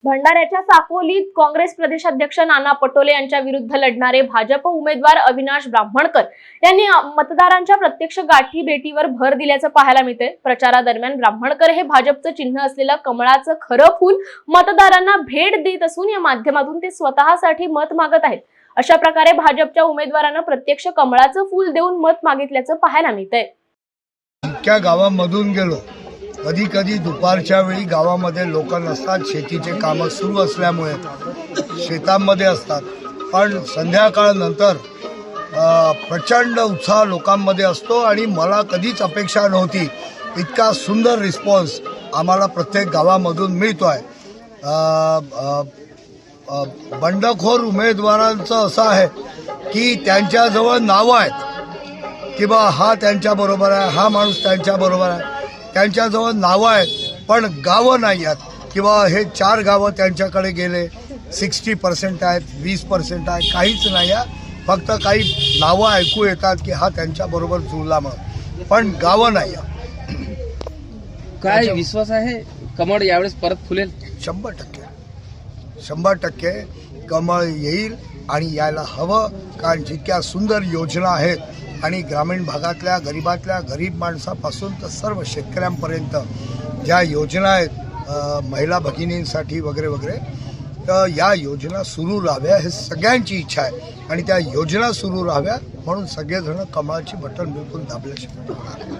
भंडाऱ्याच्या साकोलीत काँग्रेस प्रदेशाध्यक्ष नाना पटोले यांच्या विरुद्ध लढणारे भाजप उमेदवार अविनाश ब्राह्मणकर यांनी मतदारांच्या प्रत्यक्ष गाठी भेटीवर भर दिल्याचं पाहायला मिळतंय। प्रचारादरम्यान ब्राह्मणकर हे भाजपचं चिन्ह असलेलं कमळाचं खरं फूल मतदारांना भेट देत असून या माध्यमातून ते स्वतःसाठी मत मागत आहेत। अशा प्रकारे भाजपच्या उमेदवारांना प्रत्यक्ष कमळाचं फूल देऊन मत मागितल्याचं पाहायला मिळतंय। इतक्या गावांमधून गेलो, कधी कधी दुपारच्या वेळी गावामध्ये लोक नसतात, शेतीचे कामं सुरू असल्यामुळे शेतांमध्ये असतात, पण संध्याकाळनंतर प्रचंड उत्साह लोकांमध्ये असतो आणि मला कधीच अपेक्षा नव्हती इतका सुंदर रिस्पॉन्स आम्हाला प्रत्येक गावामधून मिळतो आहे। बंडखोर उमेदवारांचं असं आहे की त्यांच्याजवळ नावं आहेत की बा हा त्यांच्याबरोबर आहे, हा माणूस त्यांच्याबरोबर आहे, त्यांच्याजवळ नावं आहेत पण गावं नाही आहेत किंवा हे 4 गावं त्यांच्याकडे गेले, 60% आहेत, 20% आहे, काहीच नाही आहे, फक्त काही नावं ऐकू येतात की हा त्यांच्याबरोबर जुळला म्हणून, पण गावं नाही आहे। काय विश्वास आहे कमळ यावेळेस परत फुलेल? 100% कमळ येईल आणि यायला हवं, कारण जितक्या सुंदर योजना आहेत आणि ग्रामीण भागातल्या गरीब माणसापासून तर सर्व शेतकऱ्यांपर्यंत ज्या योजना आहेत महिला भगिनींसाठी वगैरे वगैरे, तर या योजना सुरू राहाव्या हे सगळ्यांची इच्छा आहे आणि त्या योजना सुरू राहाव्या म्हणून सगळेजण कमळाची बटन बिलकुल दाबल्याशिवाय